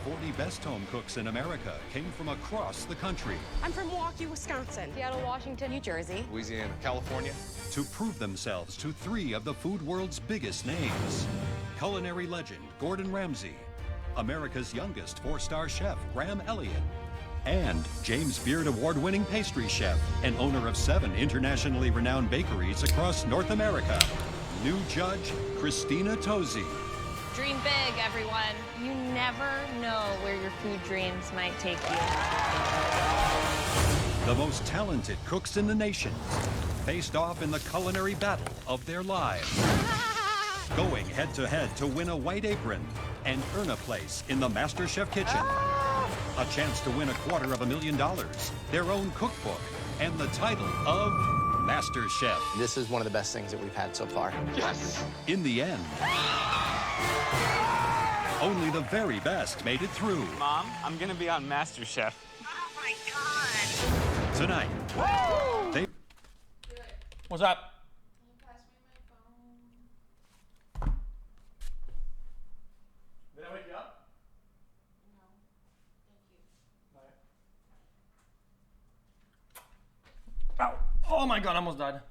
40 best home cooks in America came from across the country. I'm from Milwaukee, Wisconsin. Seattle, Washington, New Jersey. Louisiana, California. To prove themselves to 3 of the food world's biggest names. Culinary legend Gordon Ramsay, America's youngest 4-star chef Graham Elliott, and James Beard award-winning pastry chef and owner of 7 internationally renowned bakeries across North America, new judge Christina Tosi. Dream big, everyone. You never know where your food dreams might take you. The most talented cooks in the nation faced off in the culinary battle of their lives. Going head-to-head to win a white apron and earn a place in the MasterChef kitchen. A chance to win $250,000, their own cookbook, and the title of MasterChef. This is one of the best things that we've had so far. Yes! In the end, only the very best made it through. Mom, I'm gonna be on MasterChef. Oh my God. Tonight, they... What's up? Did I wake you up? No. Thank you. Ow. Oh my God, I almost died.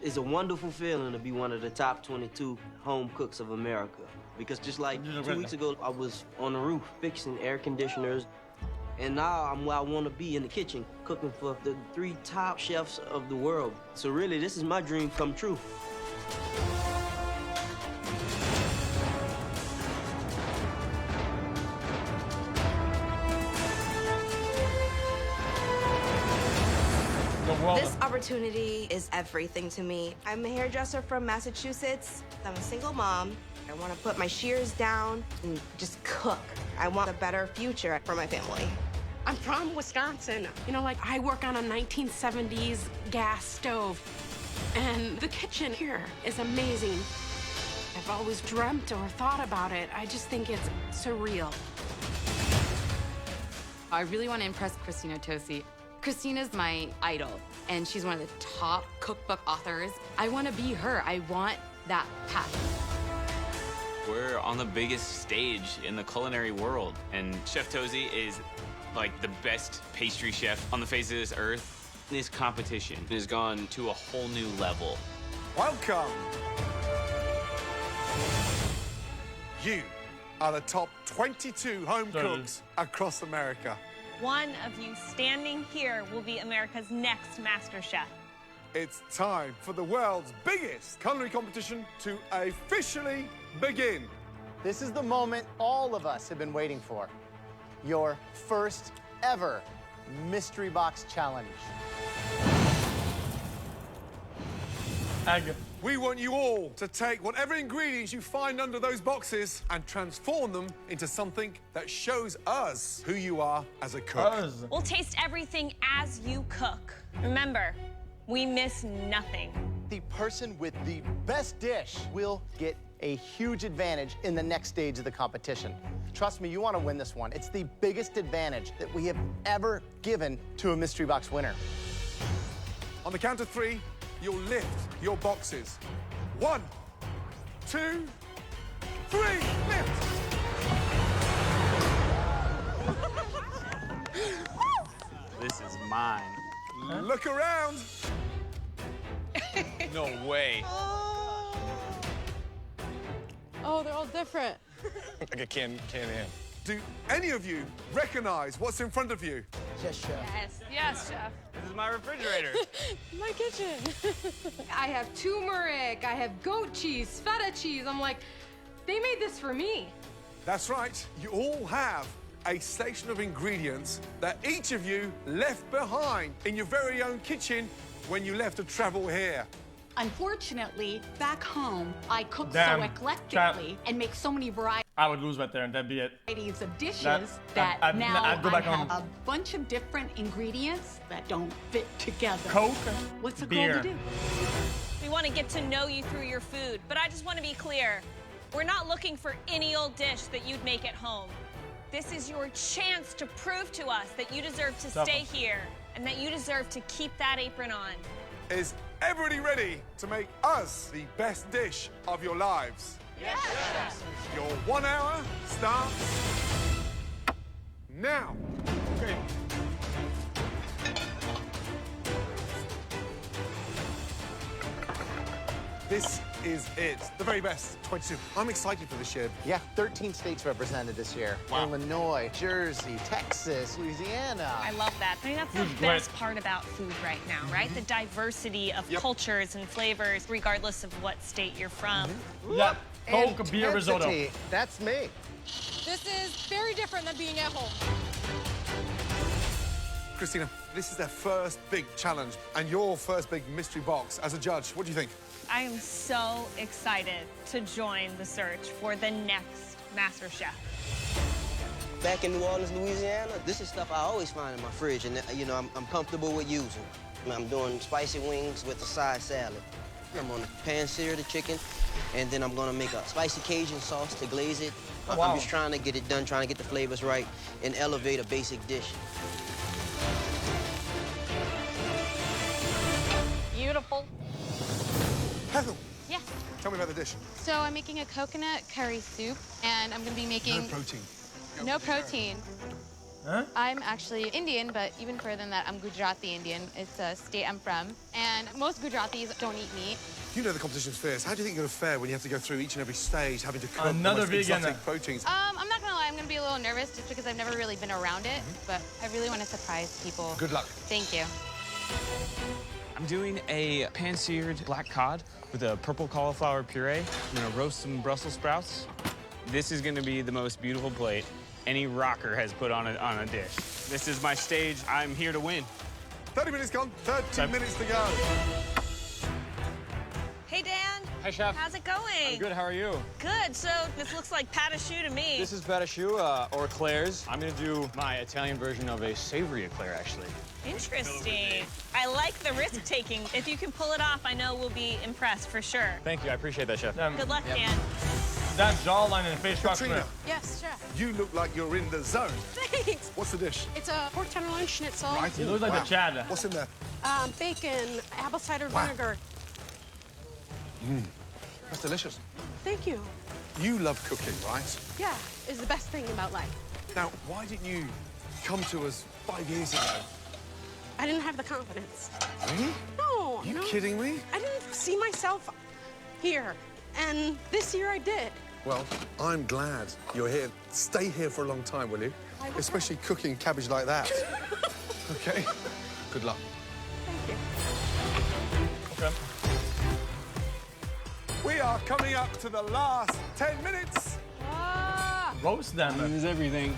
It's a wonderful feeling to be one of the top 22 home cooks of America. Because just like 2 weeks ago, I was on the roof fixing air conditioners. And now I'm where I want to be, in the kitchen, cooking for the 3 top chefs of the world. So really, this is my dream come true. This opportunity is everything to me. I'm a hairdresser from Massachusetts. I'm a single mom. I want to put my shears down and just cook. I want a better future for my family. I'm from Wisconsin. You know, like, I work on a 1970s gas stove. And the kitchen here is amazing. I've always dreamt or thought about it. I just think it's surreal. I really want to impress Christina Tosi. Christina's my idol, and she's one of the top cookbook authors. I want to be her. I want that path. We're on the biggest stage in the culinary world, and Chef Tosi is like the best pastry chef on the face of this earth. This competition has gone to a whole new level. Welcome! You are the top 22 home cooks across America. One of you standing here will be America's next MasterChef. It's time for the world's biggest culinary competition to officially begin. This is the moment all of us have been waiting for. Your first ever Mystery Box Challenge. Egg. We want you all to take whatever ingredients you find under those boxes and transform them into something that shows us who you are as a cook. We'll taste everything as you cook. Remember, we miss nothing. The person with the best dish will get a huge advantage in the next stage of the competition. Trust me, you want to win this one. It's the biggest advantage that we have ever given to a Mystery Box winner. On the count of 3, you'll lift your boxes. 1, 2, 3, lift! This is mine. Look around. No way. Oh, they're all different. Like a can in. Do any of you recognize what's in front of you? Yes, chef. Yes, Chef. This is my refrigerator. My kitchen. I have turmeric, I have goat cheese, feta cheese. I'm like, they made this for me. That's right. You all have a station of ingredients that each of you left behind in your very own kitchen when you left to travel here. Unfortunately, back home, I cook Damn. so eclectically and make so many varieties I would lose right there, and that'd be it. of dishes That- that now I'd go I back have home. a bunch of different ingredients that don't fit together. Coke, What's a beer. girl to do? We want to get to know you through your food, but I just want to be clear. We're not looking for any old dish that you'd make at home. This is your chance to prove to us that you deserve to stay here and that you deserve to keep that apron on. Is everybody ready to make us the best dish of your lives? Yes! Your 1 hour starts now. Okay. This is it. The very best. 22. I'm excited for this year. Yeah, 13 states represented this year. Wow. Illinois, Jersey, Texas, Louisiana. I love that. I mean, that's the best part about food right now, right? The diversity of cultures and flavors, regardless of what state you're from. Yeah, Coke, beer, risotto. Intensity. That's me. This is very different than being at home. Christina, this is their first big challenge and your first big mystery box. As a judge, what do you think? I am so excited to join the search for the next MasterChef. Back in New Orleans, Louisiana, this is stuff I always find in my fridge, and you know, I'm comfortable with using. I'm doing spicy wings with a side salad. I'm gonna pan-sear the chicken, and then I'm gonna make a spicy Cajun sauce to glaze it. Wow. I'm just trying to get it done, trying to get the flavors right, and elevate a basic dish. Beautiful. Heather, Yeah. tell me about the dish. So I'm making a coconut curry soup, and I'm gonna be making... No protein. No protein. Huh? I'm actually Indian, but even further than that, I'm Gujarati Indian. It's a state I'm from. And most Gujaratis don't eat meat. You know the competition's fierce. How do you think you're going to fare when you have to go through each and every stage, having to cook Another the most vegan. exotic proteins? I'm not gonna lie, I'm gonna be a little nervous just because I've never really been around it, but I really want to surprise people. Good luck. Thank you. I'm doing a pan-seared black cod with a purple cauliflower puree. I'm gonna roast some Brussels sprouts. This is gonna be the most beautiful plate any rocker has put on a dish. This is my stage. I'm here to win. 30 minutes gone, 30 minutes to go. Hey, Dan. Hi, Chef. How's it going? I'm good, how are you? Good. So this looks like pâte à choux to me. This is pâte à choux, or eclairs. I'm gonna do my Italian version of a savory eclair, actually. Interesting. I like the risk-taking. If you can pull it off, I know we'll be impressed for sure. Thank you, I appreciate that, Chef. Good luck, Dan. That jawline and face Katrina, structure. Yes, chef. you look like you're in the zone. Thanks. What's the dish? It's a pork tenderloin schnitzel, Right. It looks like the Chad. What's in there? bacon, apple cider Wow. vinegar. That's delicious. Thank you. You love cooking, right? Yeah, it's the best thing about life. Now, why didn't you come to us 5 years ago? I didn't have the confidence. Really? No, You no. kidding me? I didn't see myself here, and this year I did. Well, I'm glad you're here. Stay here for a long time, will you? I will. Especially cooking cabbage like that. Okay? Good luck. Thank you. Okay. We are coming up to the last 10 minutes. Roast them. This is everything.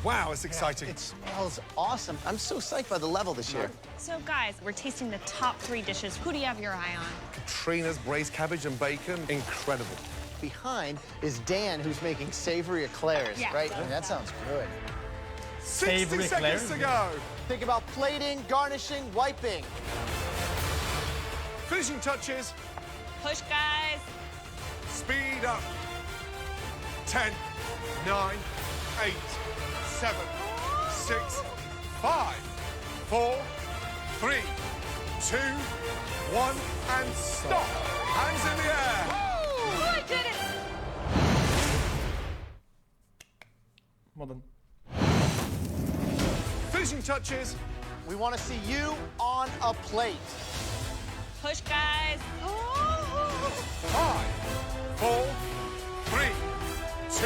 Wow, it's exciting. It smells awesome. I'm so psyched by the level this year. So, guys, we're tasting the top 3 dishes. Who do you have your eye on? Katrina's braised cabbage and bacon, incredible. Behind is Dan, who's making savory eclairs, Yeah. right? I mean, that sounds good. 60 Savory seconds eclairs? to go. Think about plating, garnishing, wiping. Finishing touches, Push, guys. speed up. 10, 9, 8, 7, 6, 5, 4, 3, 2, 1, and stop. Hands in the air. Oh, I did it! Well done. Finishing touches. We want to see you on a plate. Push, guys. 5, 4, 3, 2,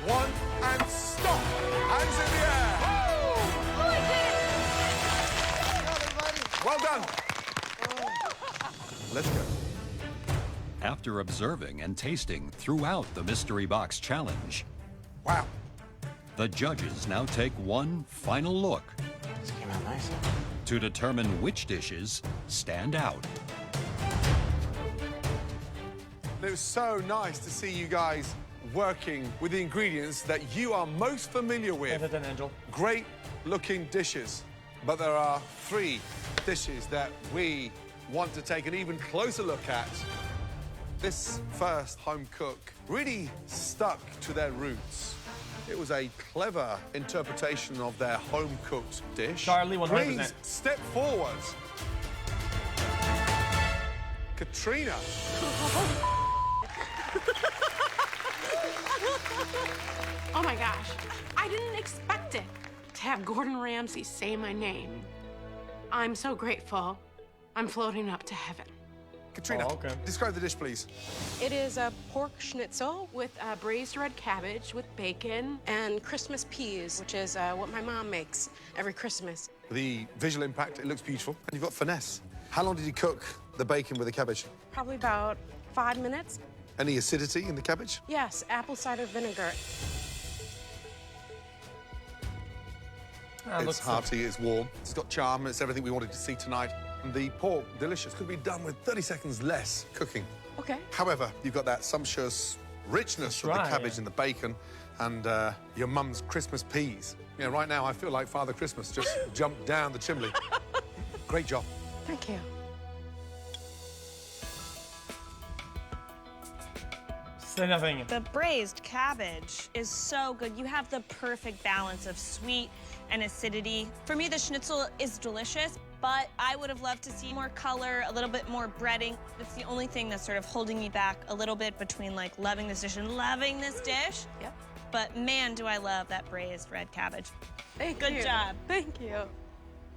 1, and stop. Hands in the air. Oh, I did it! Well done. Let's go. After observing and tasting throughout the Mystery Box Challenge, Wow. the judges now take one final look This came out nice. to determine which dishes stand out. It was so nice to see you guys working with the ingredients that you are most familiar with. Better than Angel. Great looking dishes. But there are 3 dishes that we want to take an even closer look at. This first home cook really stuck to their roots. It was a clever interpretation of their home-cooked dish. Charlie, 100%. Please step forward. Katrina. Oh my gosh, I didn't expect it to have Gordon Ramsay say my name. I'm so grateful. I'm floating up to heaven. Katrina, describe the dish, please. It is a pork schnitzel with braised red cabbage with bacon and Christmas peas, which is what my mom makes every Christmas. The visual impact, it looks beautiful. And you've got finesse. How long did you cook the bacon with the cabbage? Probably about 5 minutes. Any acidity in the cabbage? Yes, apple cider vinegar. It's hearty, it's warm, it's got charm, it's everything we wanted to see tonight. And the pork, delicious, could be done with 30 seconds less cooking. Okay. However, you've got that sumptuous richness of the cabbage and the bacon and your mum's Christmas peas. You know, right now I feel like Father Christmas just jumped down the chimney. Great job. Thank you. Say nothing. The braised cabbage is so good. You have the perfect balance of sweet and acidity. For me, the schnitzel is delicious, but I would have loved to see more color, a little bit more breading. It's the only thing that's sort of holding me back a little bit between like loving this dish and loving this dish. Yep. But man, do I love that braised red cabbage. Thank Good you. job. Thank you.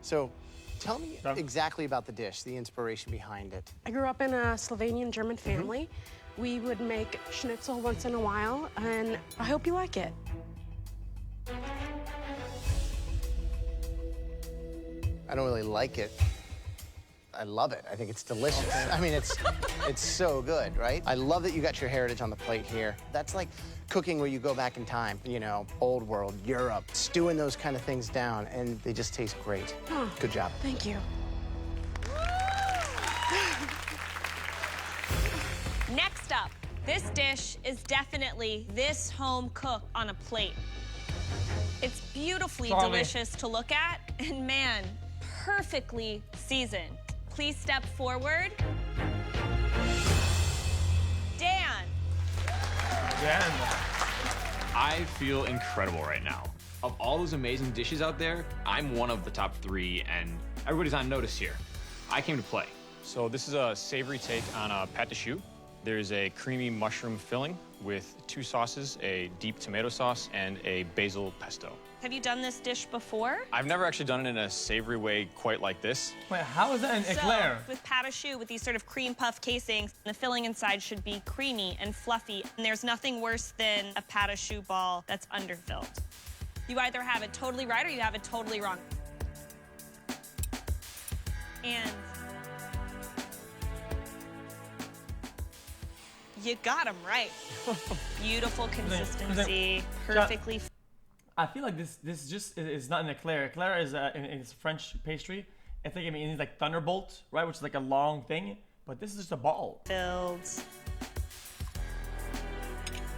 So, tell me exactly about the dish, the inspiration behind it. I grew up in a Slovenian German family. We would make schnitzel once in a while, and I hope you like it. I don't really like it. I love it. I think it's delicious. I mean, it's so good, right? I love that you got your heritage on the plate here. That's like cooking where you go back in time, you know, old world, Europe, stewing those kind of things down, and they just taste great. Oh, good job. Thank you. Next up, this dish is definitely this home cook on a plate. It's beautifully delicious to look at, and man, perfectly seasoned. Please step forward. Dan. Dan. I feel incredible right now. Of all those amazing dishes out there, I'm one of the top 3, and everybody's on notice here. I came to play. So this is a savory take on a pâte de choux. There's a creamy mushroom filling with 2 sauces, a deep tomato sauce and a basil pesto. Have you done this dish before? I've never actually done it in a savory way quite like this. Wait, how is that an eclair? So, with pâte de choux, with these sort of cream puff casings, the filling inside should be creamy and fluffy. And there's nothing worse than a pâte de choux ball that's underfilled. You either have it totally right or you have it totally wrong. And you got them right. Beautiful consistency, perfectly. I feel like this just is not an eclair. Eclair is it's French pastry. I think it's like thunderbolt, right, which is like a long thing. But this is just a ball. Filled.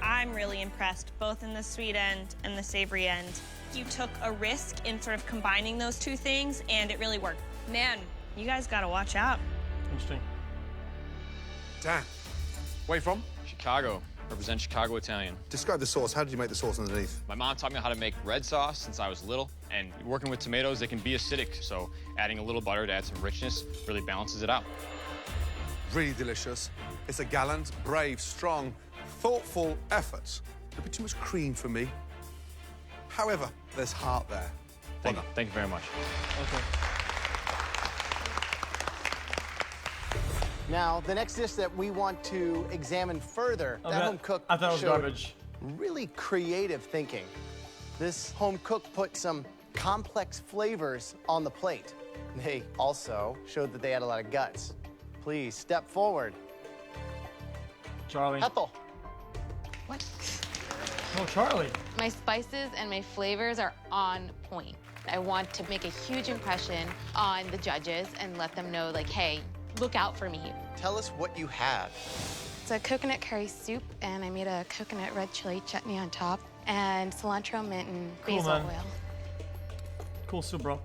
I'm really impressed, both in the sweet end and the savory end. You took a risk in sort of combining those 2 things, and it really worked. Man, you guys gotta watch out. Interesting. Dan, where you from? Chicago. Represent Chicago Italian. Describe the sauce. How did you make the sauce underneath? My mom taught me how to make red sauce since I was little, and working with tomatoes, they can be acidic, so adding a little butter to add some richness really balances it out. Really delicious. It's a gallant, brave, strong, thoughtful effort. A bit too much cream for me. However, there's heart there. Thank you very much. Okay. Now, the next dish that we want to examine further, that home cook I thought it was garbage. Really creative thinking. This home cook put some complex flavors on the plate. They also showed that they had a lot of guts. Please step forward. Charlie. Ethel. What? Oh, Charlie. My spices and my flavors are on point. I want to make a huge impression on the judges and let them know, like, hey, look out for me. Tell us what you have. It's a coconut curry soup, and I made a coconut red chili chutney on top, and cilantro, mint, and basil oil. Cool soup, bro.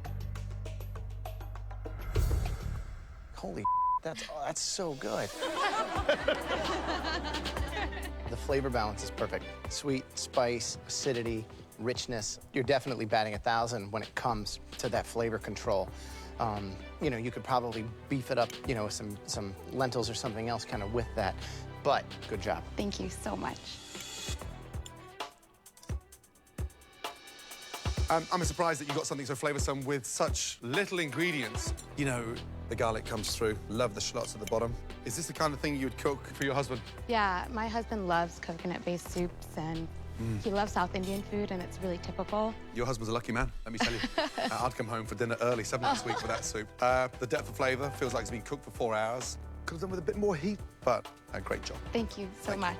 Holy, that's so good. The flavor balance is perfect. Sweet, spice, acidity, richness. You're definitely batting 1,000 when it comes to that flavor control. You know, you could probably beef it up, you know, with some lentils or something else kind of with that. But good job. Thank you so much. I'm surprised that you got something so flavoursome with such little ingredients. You know, the garlic comes through. Love the shallots at the bottom. Is this the kind of thing you would cook for your husband? Yeah, my husband loves coconut-based soups, and he loves South Indian food, and it's really typical. Your husband's a lucky man, let me tell you. I'd come home for dinner early 7 next week with that soup. The depth of flavour feels like it's been cooked for 4 hours. Could have done with a bit more heat, but a great job. Thank you so much.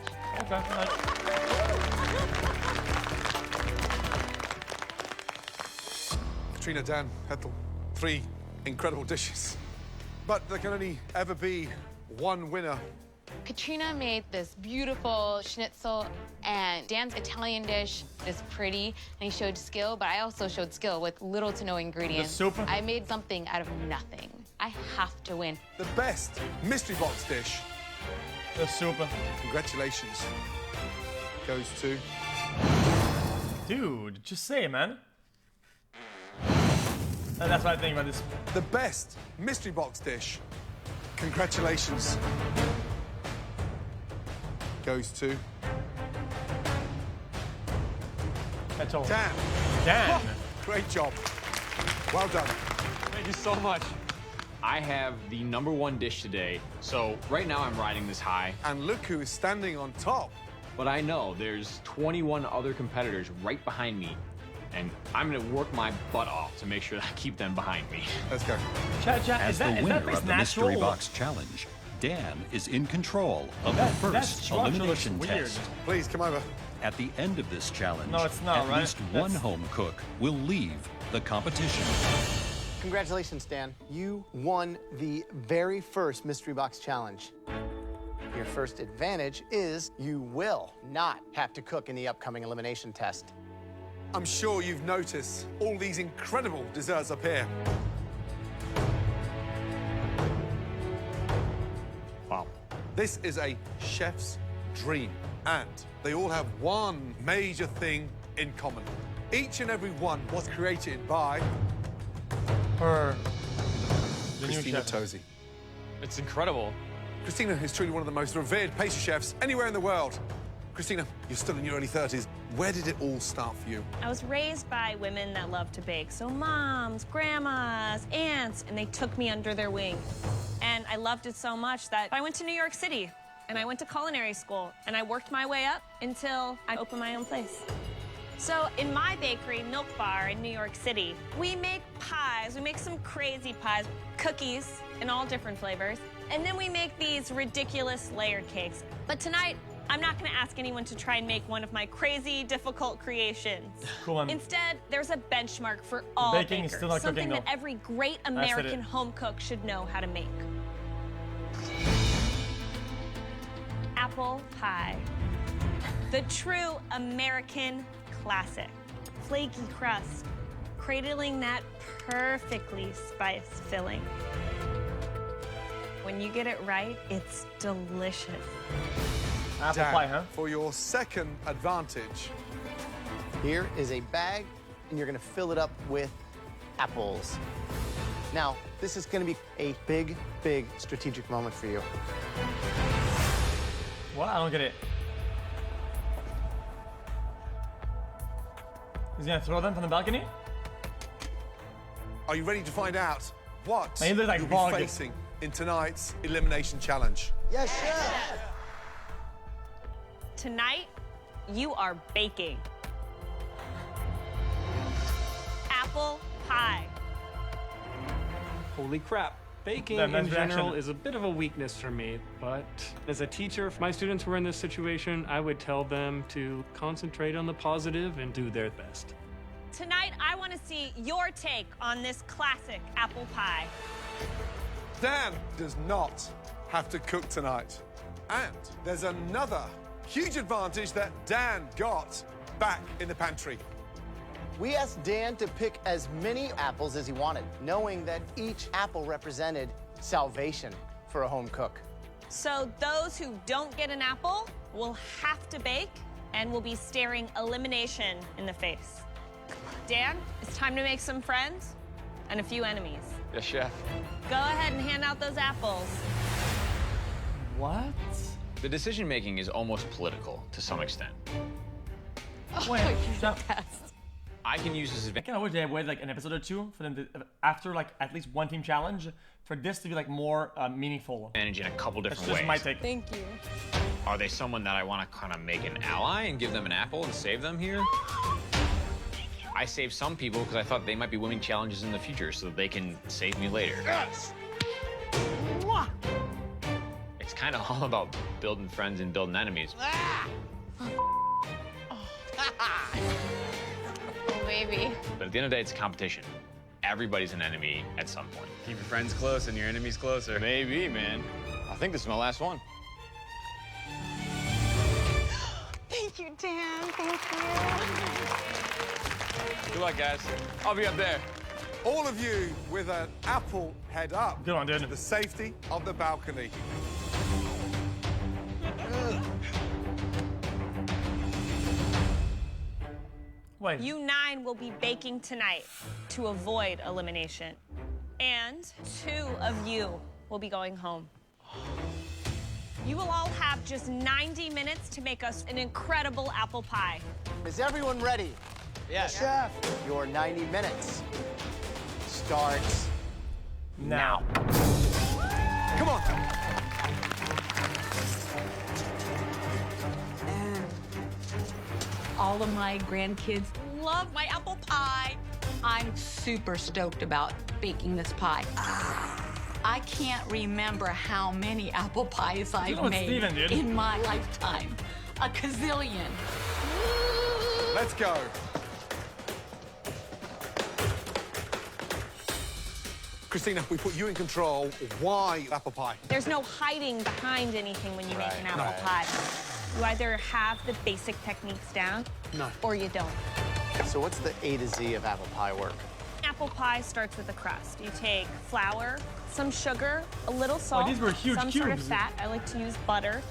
Katrina, Dan, Ethel, 3 incredible dishes. But there can only ever be one winner. Katrina made this beautiful schnitzel, and Dan's Italian dish is pretty, and he showed skill, but I also showed skill with little to no ingredients. The soup? I made something out of nothing. I have to win. The best mystery box dish. The soup. Congratulations. Goes to... Dude, just say it, man. And that's what I think about this. The best mystery box dish. Congratulations. Goes to... That's all. Dan. Dan. Great job. Well done. Thank you so much. I have the #1 dish today, so right now I'm riding this high. And look who is standing on top. But I know there's 21 other competitors right behind me, and I'm gonna work my butt off to make sure that I keep them behind me. Let's go. As the winner of the Mystery Box Challenge, Dan is in control of the first elimination test. Please, come over. At the end of this challenge, No, it's not, at right? least one home cook will leave the competition. Congratulations, Dan. You won the very first Mystery Box Challenge. Your first advantage is you will not have to cook in the upcoming elimination test. I'm sure you've noticed all these incredible desserts up here. Wow. This is a chef's dream, and they all have one major thing in common. Each and every one was created by Her. The new Christina chef. Tosi. It's incredible. Christina is truly one of the most revered pastry chefs anywhere in the world. Christina, you're still in your early 30s. Where did it all start for you? I was raised by women that love to bake. So moms, grandmas, aunts, and they took me under their wing. And I loved it so much that I went to New York City and I went to culinary school and I worked my way up until I opened my own place. So in my bakery, Milk Bar in New York City, we make pies. We make some crazy pies, cookies in all different flavors. And then we make these ridiculous layered cakes. But tonight, I'm not going to ask anyone to try and make one of my crazy, difficult creations. Cool, Instead, there's a benchmark for all Baking is bakers, still not something cooking, that though. every great said American it. home cook should know how to make. Apple pie. The true American classic. Flaky crust, cradling that perfectly spiced filling. When you get it right, it's delicious. Apple Dan, pie, huh? for your second advantage, Here is a bag, and you're gonna fill it up with apples. Now, this is gonna be a big, big strategic moment for you. What? I don't get it. He's gonna throw them from the balcony? are you ready to find out what Man, he looks like you'll Bog. be facing in tonight's elimination challenge? Yes, chef. Tonight, you are baking. Apple pie. Holy crap. Baking That in man's general reaction. is a bit of a weakness for me, but as a teacher, if my students were in this situation, I would tell them to concentrate on the positive and do their best. Tonight, I want to see your take on this classic apple pie. Dan does not have to cook tonight. And there's another huge advantage that Dan got back in the pantry. We asked Dan to pick as many apples as he wanted, knowing that each apple represented salvation for a home cook. So those who don't get an apple will have to bake and will be staring elimination in the face. Dan, it's time to make some friends and a few enemies. Yes, chef. Go ahead and hand out those apples. What? The decision-making is almost political to some extent. Wait, so I can use this I advantage. kind of wish they had waited like an episode or two for them to, after like at least one team challenge, for this to be like more meaningful. In a couple That's different just ways. my take. Thank you. Are they someone that I want to kind of make an ally and give them an apple and save them here? I saved some people because I thought they might be winning challenges in the future so that they can save me later. Yes! It's kind of all about building friends and building enemies. Oh, baby. But at the end of the day, it's a competition. Everybody's an enemy at some point. Keep your friends close and your enemies closer. Maybe, man. I think this is my last one. Thank you, Dan. Thank you. Good luck, guys. I'll be up there. All of you with an apple head up. Good on, dude. To the safety of the balcony. Wait. You 9 will be baking tonight to avoid elimination. And 2 of you will be going home. You will all have just 90 minutes to make us an incredible apple pie. Is everyone ready? Yes. Chef, your 90 minutes starts Now. Come on. All of my grandkids love my apple pie. I'm super stoked about baking this pie. I can't remember how many apple pies I've know what made Steven did. in my lifetime. A gazillion. Let's go. Christina, we put you in control. Why apple pie? There's no hiding behind anything when you make an apple pie. You either have the basic techniques down, or you don't. So what's the A to Z of apple pie work? Apple pie starts with a crust. You take flour, some sugar, a little salt, these were huge some sort of cubes. fat. I like to use butter.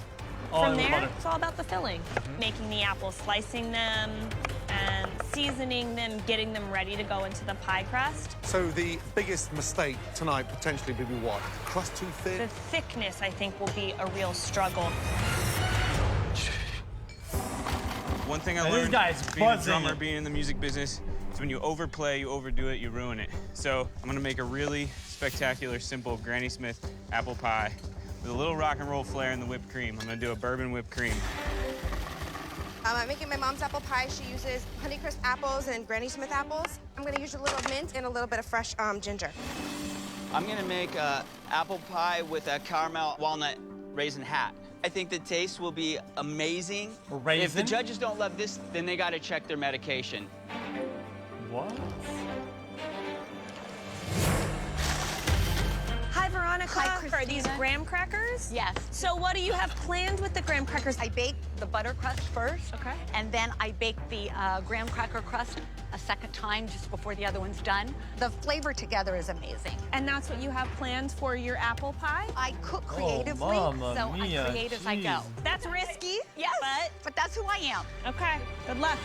Oh, I From love there, butter. it's all about the filling. Making the apples, slicing them, and seasoning them, getting them ready to go into the pie crust. So the biggest mistake tonight potentially would be what? Crust too The thin? thickness, I think, will be a real struggle. One thing I This learned guy's being a buzzing. drummer, being in the music business, is when you overplay, you overdo it, you ruin it. So I'm gonna make a really spectacular, simple Granny Smith apple pie with a little rock and roll flair in the whipped cream. I'm gonna do a bourbon whipped cream. I'm making my mom's apple pie. She uses Honeycrisp apples and Granny Smith apples. I'm gonna use a little mint and a little bit of fresh ginger. I'm gonna make a apple pie with a caramel walnut raisin hat. I think the taste will be amazing. If the Raisin? judges don't love this, then they gotta check their medication. What? Hi, Veronica. Hi, For these Christina. graham crackers? Yes. So what do you have planned with the graham crackers? I bake the butter crust first. Okay. And then I bake the graham cracker crust a second time just before the other one's done. The flavor together is amazing. And that's what you have planned for your apple pie? I cook creatively, Mamma so mia, I create as I go. jeez. That's risky. Yes, but that's who I am. Okay, good luck.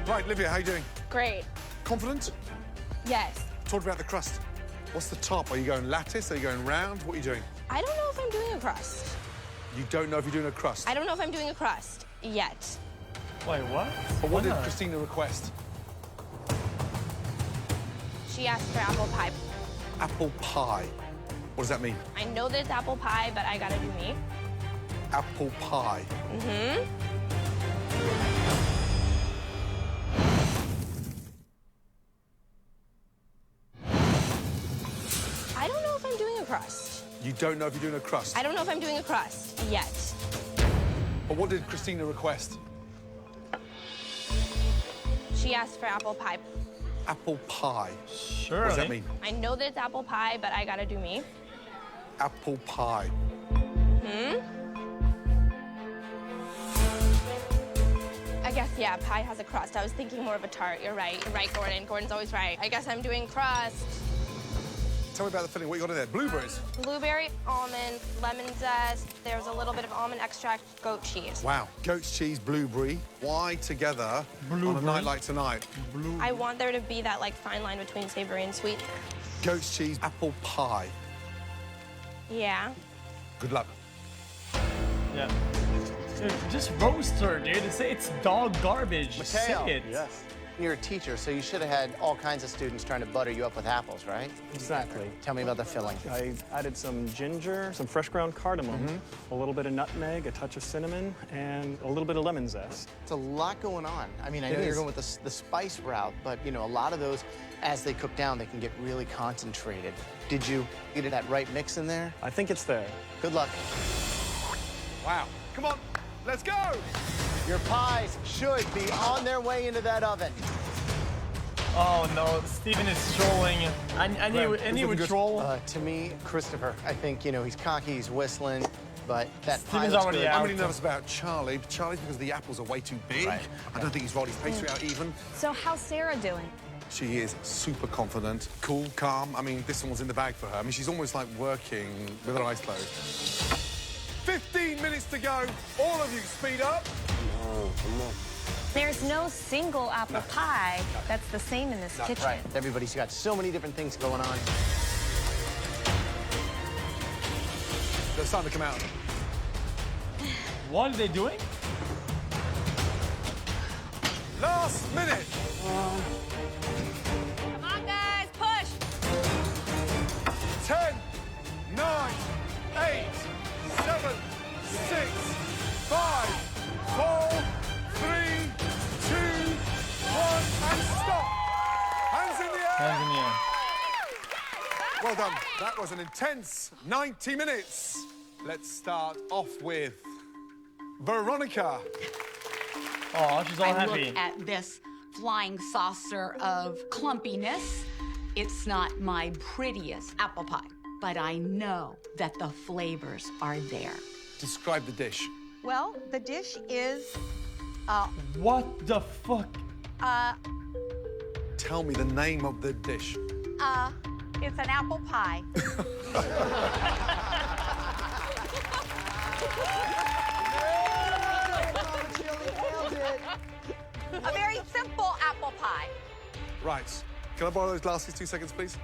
Right, Livia, how you doing? Great. Confident? Yes. Talk about the crust. What's the top? Are you going lattice? Are you going round? What are you doing? I don't know if I'm doing a crust. You don't know if you're doing a crust. I don't know if I'm doing a crust yet. Wait, what? But what Why did not? Christina request? She asked for apple pie. Apple pie. What does that mean? I know that it's apple pie, but I gotta do me. Apple pie. Mm-hmm. I don't know if I'm doing a crust. You don't know if you're doing a crust. I don't know if I'm doing a crust yet. But what did Christina request? She asked for apple pie. Apple pie. Sure. What does that mean? I know that it's apple pie, but I gotta do me. Apple pie. Hmm? I guess, yeah, pie has a crust. I was thinking more of a tart. You're right. You're right, Gordon. Gordon's always right. I guess I'm doing crust. tell me about the filling. What you got in there? Blueberries. Blueberry, almond, lemon zest. There's a little bit of almond extract, goat cheese. Wow. Goat's cheese, blueberry. Why together on a night like tonight? I want there to be that like fine line between savory and sweet. Goat's cheese, apple pie. Yeah. Good luck. Yeah. Dude, just roast her, dude. Say it's dog garbage. Say it. Yes. You're a teacher, so you should have had all kinds of students trying to butter you up with apples, right? Exactly. Tell me about the filling. I added some ginger, some fresh ground cardamom, a little bit of nutmeg, a touch of cinnamon, and a little bit of lemon zest. It's a lot going on. I mean, I know you're going with the spice route, but, you know, a lot of those, as they cook down, they can get really concentrated. Did you get that right mix in there? I think it's there. Good luck. Wow. Come on. Let's go. Your pies should be on their way into that oven. Oh no, Steven is trolling. I knew he would troll. To me, Christopher, I think, you know, he's cocky, he's whistling, but that pie Steven's looks already good. out. I'm really nervous about Charlie. Charlie's because the apples are way too big. Right. I don't think he's rolled his pastry out even. So how's Sarah doing? She is super confident, cool, calm. I mean, this one's in the bag for her. I mean, she's almost like working with her eyes closed. 15 minutes to go. All of you, speed up. There's no single apple pie that's the same in this kitchen. Right. Everybody's got so many different things going on. They're starting to come out. What are they doing? Last minute. Come on, guys, push. 10, 9, 8, 7, 6, 5, 4, 3, 2, 1, and stop. Hands in the air. Hands in the air. Well done. That was an intense 90 minutes. Let's start off with Veronica. Oh, she's all I happy. look at this flying saucer of clumpiness. It's not my prettiest apple pie, but I know that the flavors are there. Describe the dish. Well, the dish is, What the fuck? Tell me the name of the dish. it's an apple pie. A very simple apple pie. Right. Can I borrow those glasses 2 seconds, please?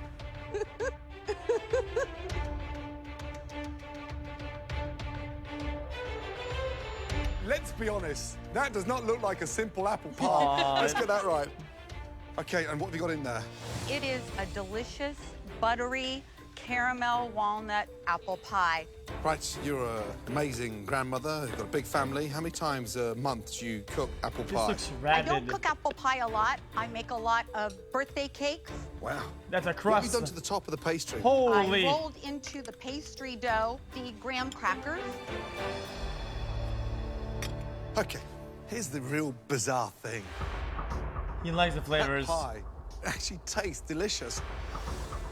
Let's be honest. That does not look like a simple apple pie. Let's get that right. Okay, and what have you got in there? It is a delicious, buttery, caramel walnut apple pie. Right, you're an amazing grandmother. You've got a big family. How many times a month do you cook apple This pie? looks I rabid. don't cook apple pie a lot. I make a lot of birthday cakes. Wow. That's a What have crust. you done to the top of the pastry? Holy. I rolled into the pastry dough the graham crackers. Okay, here's the real bizarre thing. He likes the That flavors. pie actually tastes delicious.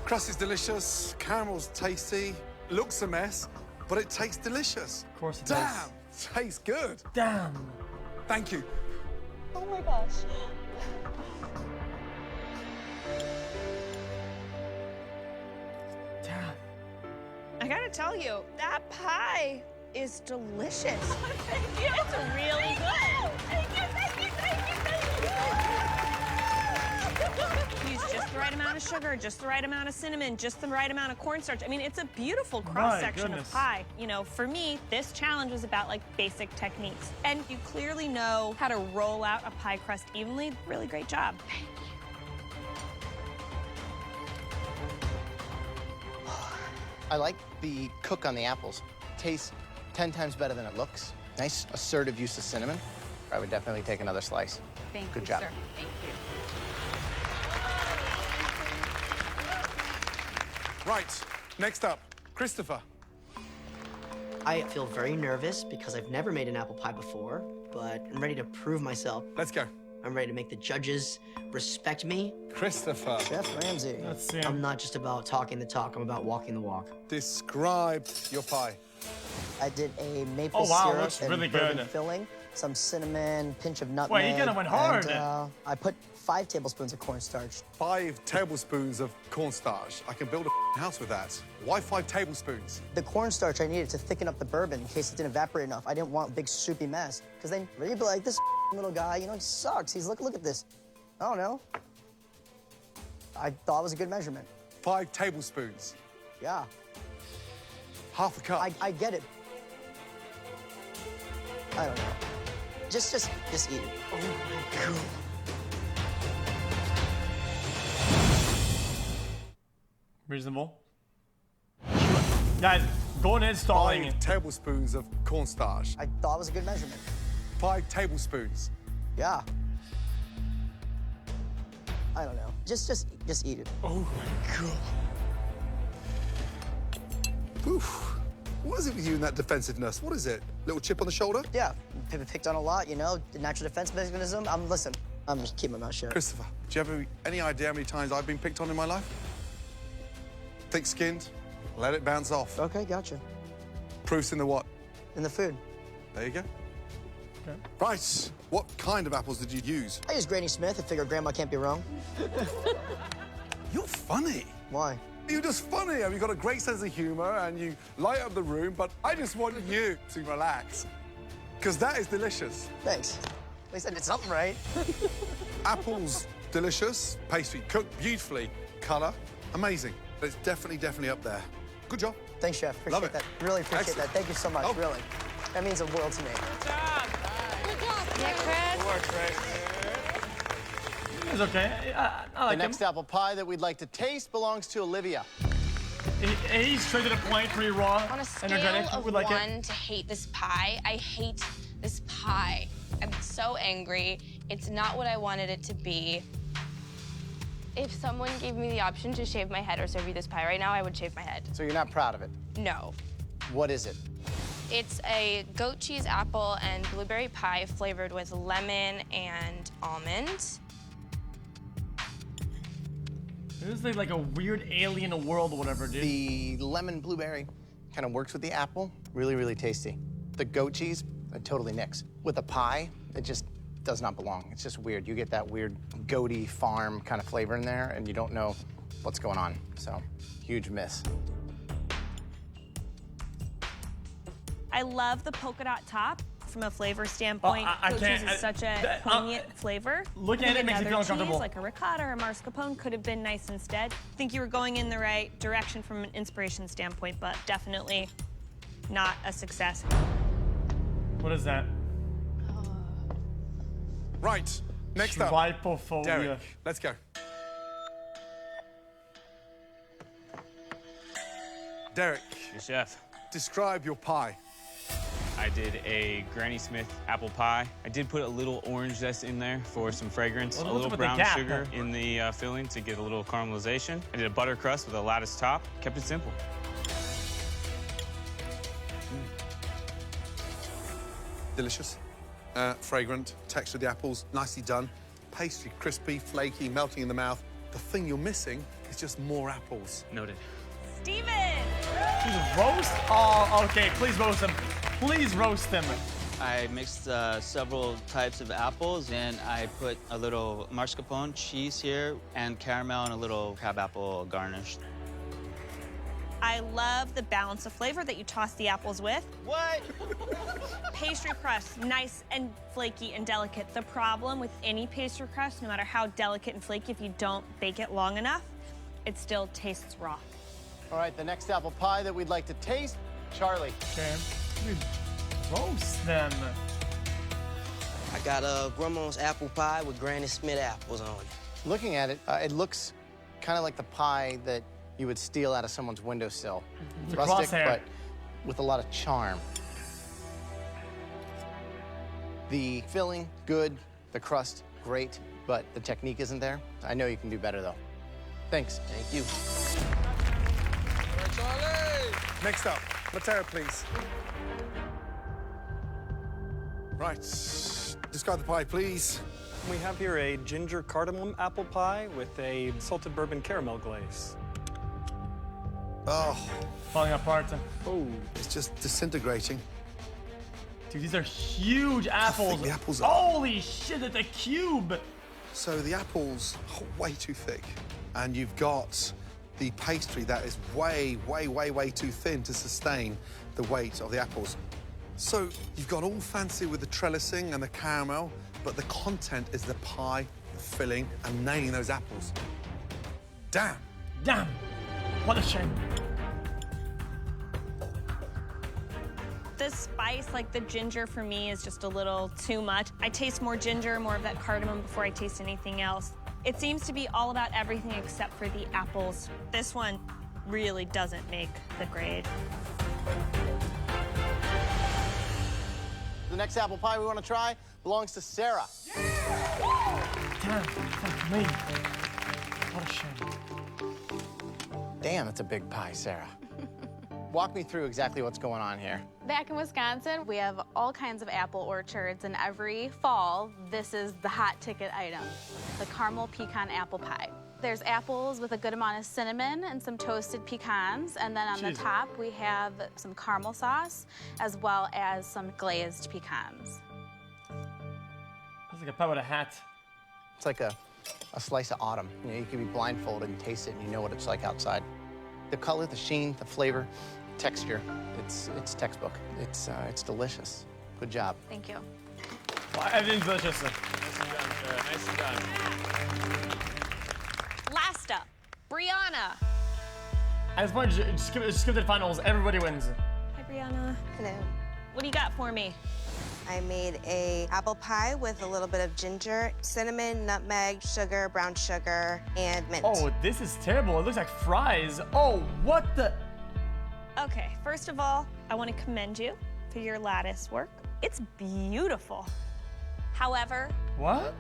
Crust is delicious, caramel's tasty, looks a mess, but it tastes delicious. Of course it Damn, tastes good. does. Damn. Thank you. Oh my gosh. Damn. I gotta tell you, that pie is delicious. Thank you. It's really good. Thank you, thank you, thank you, thank you. Use just the right amount of sugar, just the right amount of cinnamon, just the right amount of cornstarch. I mean, it's a beautiful cross-section of goodness. pie. You know, for me, this challenge was about like basic techniques. And you clearly know how to roll out a pie crust evenly. Really great job. I like the cook on the apples. Tastes 10 times better than it looks. Nice, assertive use of cinnamon. I would definitely take another slice. Thank Good you, job. sir. Thank you. Right, next up, Christopher. I feel very nervous because I've never made an apple pie before, but I'm ready to prove myself. Let's go. I'm ready to make the judges respect me. Christopher. Chef Ramsay. Let's see. I'm not just about talking the talk, I'm about walking the walk. Describe your pie. I did a maple Oh, wow, syrup looks and really bourbon good. filling, some cinnamon, pinch of nutmeg. Wait, you kinda went hard. And, I put 5 tablespoons of cornstarch. 5 tablespoons of cornstarch. I can build a house with that. Why 5 tablespoons? The cornstarch I needed to thicken up the bourbon in case it didn't evaporate enough. I didn't want a big soupy mess. Because then you'd be like, this little guy, you know, he sucks. He's, look at this. I don't know. I thought it was a good measurement. 5 tablespoons. Yeah. Half a cup. I get it. I don't know. Just eat it. Oh my God. Reasonable. Guys, go and installing 5 tablespoons of cornstarch. I thought it was a good measurement. 5 tablespoons. Yeah. I don't know. Just eat it. Oh my God. Oof. What is it with you and that defensiveness? What is it? Little chip on the shoulder? Yeah, picked on a lot, you know, the natural defense mechanism. Listen, I'm just keeping my mouth shut. Christopher, do you have any idea how many times I've been picked on in my life? Thick-skinned, let it bounce off. Okay, gotcha. Proof's in the what? In the food. There you go. Okay. Right, what kind of apples did you use? I used Granny Smith. I figure Grandma can't be wrong. You're funny. Why? You're just funny. You've got a great sense of humor and you light up the room, but I just want you to relax. Because that is delicious. Thanks. At least I did something right. Apples, delicious. Pastry, cooked beautifully. Color, amazing. But it's definitely up there. Good job. Thanks, Chef. Love Appreciate it. that. Really appreciate Excellent. that. Thank you so much, really. That means a world to me. Good job. Yeah, Chris. It's okay. I like The next apple pie that we'd like to taste belongs to Olivia. He's straight to the point, pretty raw, On a scale energetic. of We like 1 it. to hate this pie, I hate this pie. I'm so angry. It's not what I wanted it to be. If someone gave me the option to shave my head or serve you this pie right now, I would shave my head. So you're not proud of it? No. What is it? It's a goat cheese apple and blueberry pie flavored with lemon and almond. This is like a weird alien world or whatever, dude. The lemon blueberry kind of works with the apple. Really tasty. The goat cheese, it totally nicks. With the pie, it just does not belong. It's just weird. You get that weird goaty farm kind of flavor in there, and you don't know what's going on. So, huge miss. I love the polka dot top. From a flavor standpoint, I goat can't- cheese is such a poignant flavor. Looking at it makes me feel Another uncomfortable. cheese, like a ricotta or a mascarpone, could have been nice instead. I think you were going in the right direction from an inspiration standpoint, but definitely not a success. What is that? Right, next up. Trypophobia. Derek, let's go. Derek. Yes, chef. Describe your pie. I did a Granny Smith apple pie. I did put a little orange zest in there for some fragrance, What's a little with the brown gap? sugar in the filling to get a little caramelization. I did a butter crust with a lattice top. Kept it simple. Delicious. Fragrant. Texture of the apples, nicely done. Pastry, crispy, flaky, melting in the mouth. The thing you're missing is just more apples. Noted. Steven! Please roast? Oh, okay. Please roast him. Please roast him. I mixed several types of apples, and I put a little mascarpone cheese here, and caramel, and a little crabapple garnish. I love the balance of flavor that you toss the apples with. What? Pastry crust, nice and flaky and delicate. The problem with any pastry crust, no matter how delicate and flaky, if you don't bake it long enough, it still tastes raw. All right, the next apple pie that we'd like to taste, Charlie. Okay. Dude, roast them. I got a grandma's apple pie with Granny Smith apples on it. Looking at it, it looks kind of like the pie that you would steal out of someone's windowsill. The Rustic, crosshair. but with a lot of charm. The filling, good. The crust, great. But the technique isn't there. I know you can do better, though. Thanks. Thank you. Next up, Mateo, please. Right. Describe the pie, please. We have here a ginger cardamom apple pie with a salted bourbon caramel glaze. Oh. Falling apart. Oh. It's just disintegrating. Dude, these are huge apples. The apples are... Holy shit, it's a cube. So the apples are way too thick, and you've got the pastry that is way, way, way, way too thin to sustain the weight of the apples. So you've got all fancy with the trellising and the caramel, but the content is the pie, the filling, and nailing those apples. Damn. Damn. What a shame. The spice, like the ginger for me, is just a little too much. I taste more ginger, more of that cardamom before I taste anything else. It seems to be all about everything except for the apples. This one really doesn't make the grade. The next apple pie we want to try belongs to Sarah. Damn, fuck me. What a shame. Damn, that's a big pie, Sarah. Walk me through exactly what's going on here. Back in Wisconsin, we have all kinds of apple orchards, and every fall, this is the hot ticket item, the caramel pecan apple pie. There's apples with a good amount of cinnamon and some toasted pecans, and then on the top, we have some caramel sauce, as well as some glazed pecans. It's like a pie with a hat. It's like a slice of autumn. You know, you can be blindfolded and taste it, and you know what it's like outside. The color, the sheen, the flavor, texture, it's textbook. It's delicious. Good job. Thank you. Well, everything's delicious. Nicely done. Last up, Brianna. At this point, just skip to the finals. Everybody wins. Hi, Brianna. Hello. What do you got for me? I made a apple pie with a little bit of ginger, cinnamon, nutmeg, sugar, brown sugar, and mint. Oh, this is terrible. It looks like fries. Oh, what the? Okay, first of all, I want to commend you for your lattice work. It's beautiful. However, what?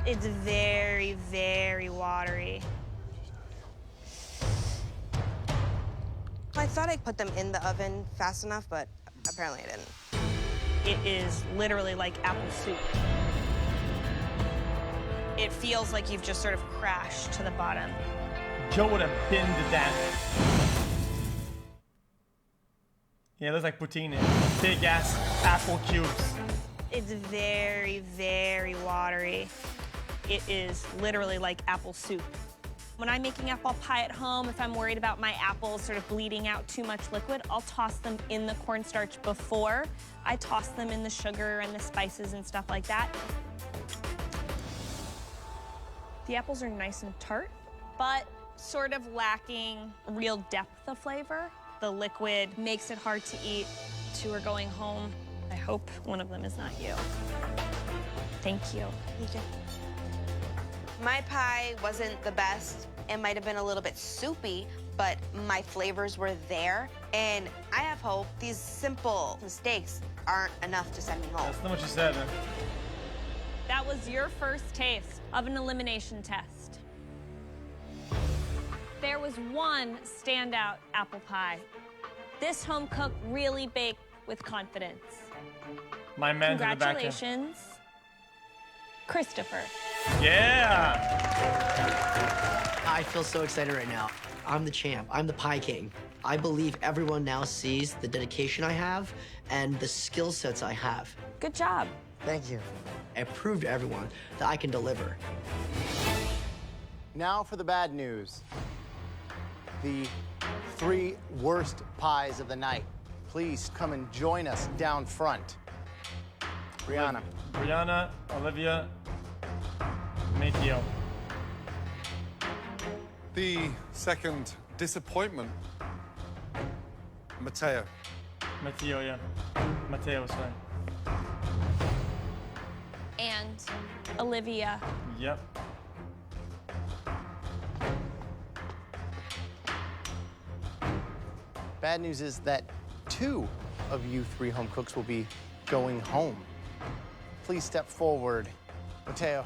It's very, very watery. I thought I put them in the oven fast enough, but apparently I didn't. It is literally like apple soup. It feels like you've just sort of crashed to the bottom. Joe would have binned that. Yeah, it looks like poutine. Big ass apple cubes. It's very, very watery. It is literally like apple soup. When I'm making apple pie at home, if I'm worried about my apples sort of bleeding out too much liquid, I'll toss them in the cornstarch before I toss them in the sugar and the spices and stuff like that. The apples are nice and tart, but sort of lacking real depth of flavor. The liquid makes it hard to eat. Two are going home. I hope one of them is not you. Thank you. My pie wasn't the best. It might have been a little bit soupy, but my flavors were there. And I have hope these simple mistakes aren't enough to send me home. That's not what you said. That was your first taste of an elimination test. There was one standout apple pie. This home cook really baked with confidence. My man's in the back. Congratulations, Christopher. Yeah! I feel so excited right now. I'm the champ. I'm the pie king. I believe everyone now sees the dedication I have and the skill sets I have. Good job. Thank you. I proved to everyone that I can deliver. Now for the bad news. The 3 worst pies of the night. Please come and join us down front. Brianna. Brianna, Olivia, Mateo. The second disappointment, Mateo. Mateo, yeah. Mateo, sorry. And Olivia. Yep. Bad news is that 2 of you 3 home cooks will be going home. Please step forward. Mateo,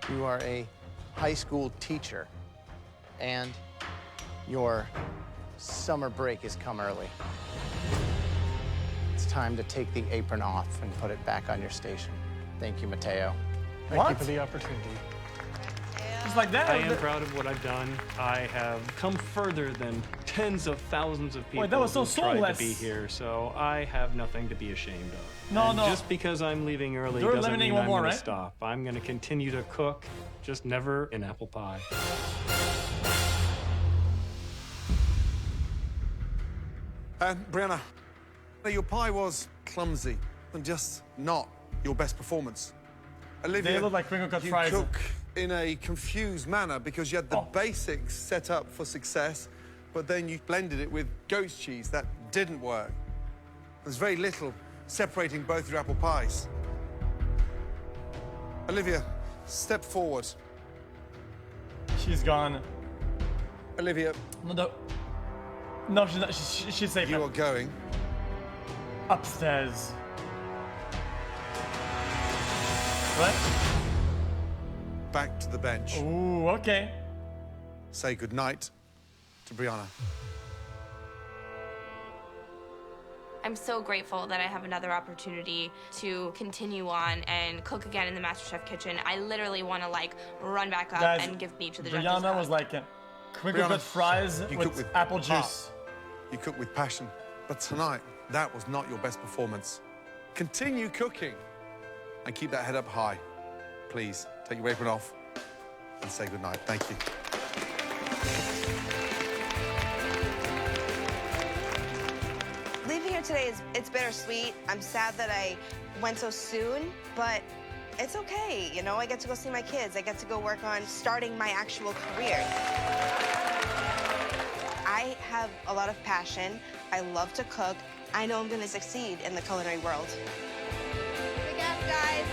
you are a high school teacher, and your summer break has come early. It's time to take the apron off and put it back on your station. Thank you, Mateo. Thank you for the opportunity. Just like that. I am proud of what I've done. I have come further than tens of thousands of people Wait, that was so who tried soulless. to be here, so I have nothing to be ashamed of. No, And no. just because I'm leaving early You're doesn't eliminating mean one I'm more, going right? to stop. I'm going to continue to cook, just never in apple pie. Brianna, your pie was clumsy and just not your best performance. Olivia, They look like crinkle-cut you fries. cook in a confused manner because you had the basics set up for success, but then you blended it with goat's cheese. That didn't work. There's very little separating both your apple pies. Olivia, step forward. She's gone. Olivia. No, she's not. She's safe. You are going upstairs. Right? Back to the bench. Ooh, okay. Say goodnight to Brianna. I'm so grateful that I have another opportunity to continue on and cook again in the MasterChef kitchen. I literally want to like run back up Guys, and give beef to the judges. Brianna was like crinkle-cut fries you with cook with apple heart. juice. You cook with passion. But tonight, that was not your best performance. Continue cooking and keep that head up high. Please, take your apron off and say goodnight. Thank you. Leaving here today it's bittersweet. I'm sad that I went so soon, but it's okay. You know, I get to go see my kids. I get to go work on starting my actual career. I have a lot of passion. I love to cook. I know I'm gonna succeed in the culinary world. Big ass, guys.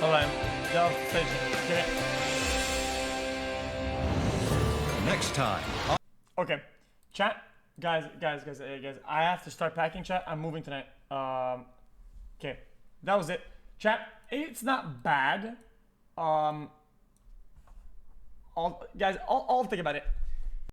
All right, get off stage. Get it. Next time. Okay, chat, guys. I have to start packing. Chat, I'm moving tonight. Okay, that was it. Chat, it's not bad. I'll think about it.